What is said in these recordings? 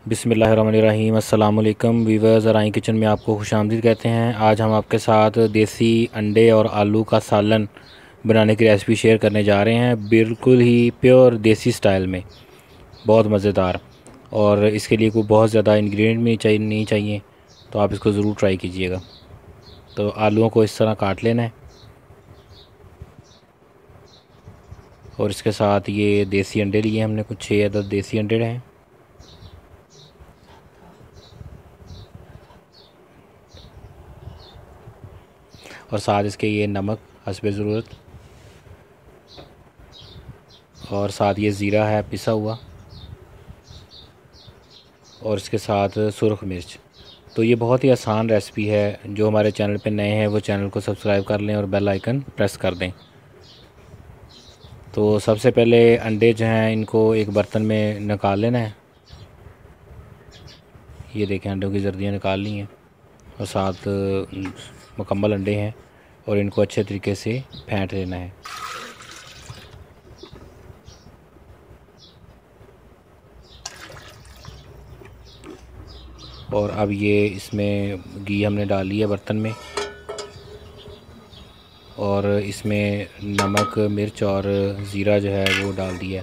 बिस्मिल्लाहिर्रहमानिर्रहीम। अस्सलाम वालेकुम वीवर्स, ज़राई किचन में आपको खुशामदीद कहते हैं। आज हम आपके साथ देसी अंडे और आलू का सालन बनाने की रेसिपी शेयर करने जा रहे हैं, बिल्कुल ही प्योर देसी स्टाइल में, बहुत मज़ेदार। और इसके लिए कोई बहुत ज़्यादा इंग्रेडिएंट नहीं चाहिए, तो आप इसको ज़रूर ट्राई कीजिएगा। तो आलूओं को इस तरह काट लेना है और इसके साथ ये देसी अंडे लिए हमने, कुछ 6 अदद देसी अंडे हैं। और साथ इसके ये नमक हस्बे ज़रूरत, और साथ ये ज़ीरा है पिसा हुआ, और इसके साथ सुरख मिर्च। तो ये बहुत ही आसान रेसिपी है। जो हमारे चैनल पे नए हैं वो चैनल को सब्सक्राइब कर लें और बेल आइकन प्रेस कर दें। तो सबसे पहले अंडे जो हैं इनको एक बर्तन में निकाल लेना है। ये देखें, अंडों की जर्दियाँ निकाल ली हैं और साथ मुकम्मल अंडे हैं, और इनको अच्छे तरीके से फेंट लेना है। और अब ये इसमें घी हमने डाल लिया बर्तन में, और इसमें नमक मिर्च और ज़ीरा जो है वो डाल दिया,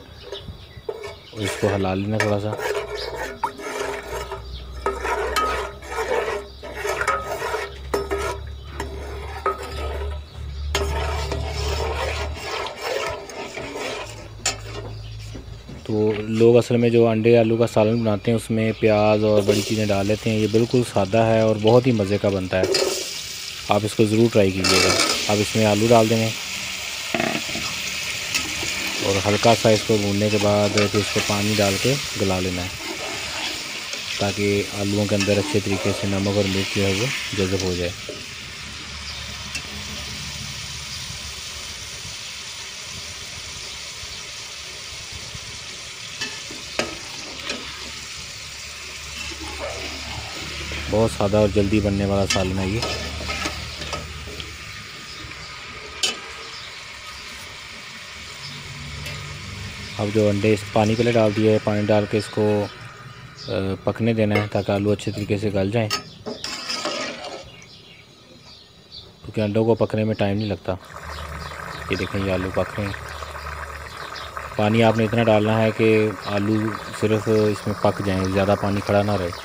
और इसको हिला लेना थोड़ा सा। तो लोग असल में जो अंडे आलू का सालन बनाते हैं उसमें प्याज और बड़ी चीज़ें डाल लेते हैं। ये बिल्कुल सादा है और बहुत ही मज़े का बनता है। आप इसको ज़रूर ट्राई कीजिएगा। अब इसमें आलू डाल देंगे और हल्का सा इसको भूनने के बाद फिर इसको पानी डाल के गला लेना है, ताकि आलूओं के अंदर अच्छे तरीके से नमक और मिर्च जो है वो जज़ब हो जाए। बहुत सादा और जल्दी बनने वाला सालन है ये। अब जो अंडे इस पानी पहले डाल दिए है, पानी डाल के इसको पकने देना है ताकि आलू अच्छे तरीके से गल जाएं, क्योंकि अंडों को पकने में टाइम नहीं लगता। ये देखें, ये आलू पक रहे हैं। पानी आपने इतना डालना है कि आलू सिर्फ इसमें पक जाएं, ज़्यादा पानी खड़ा ना रहे।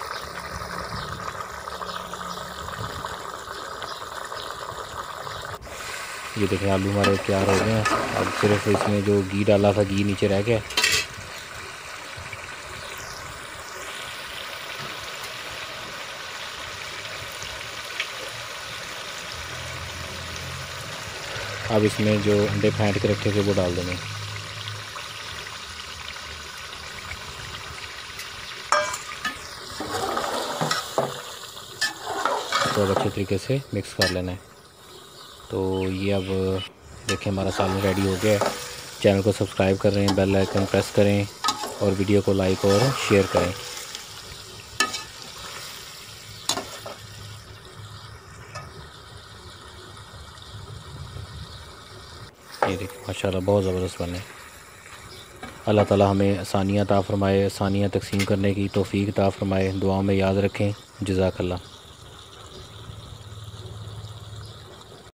ये देखें, आलू हमारे तैयार हो गए हैं। अब सिर्फ इसमें जो घी डाला था, घी नीचे रह गया। अब इसमें जो अंडे फेंट के रखे थे वो डाल देंगे। तो अब अच्छे तरीके से मिक्स कर लेना है। तो ये अब देखें, हमारा सालन रेडी हो गया है। चैनल को सब्सक्राइब कर रहे हैं, बेल आइकन प्रेस करें और वीडियो को लाइक और शेयर करें। ये देखिए, माशाल्लाह बहुत ज़बरदस्त बने। अल्लाह ताला हमें आसानियाँ अता फ़रमाए, आसानियाँ तक़सीम करने की तौफ़ीक अता फ़रमाए। दुआओं में याद रखें। जज़ाकल्लाह।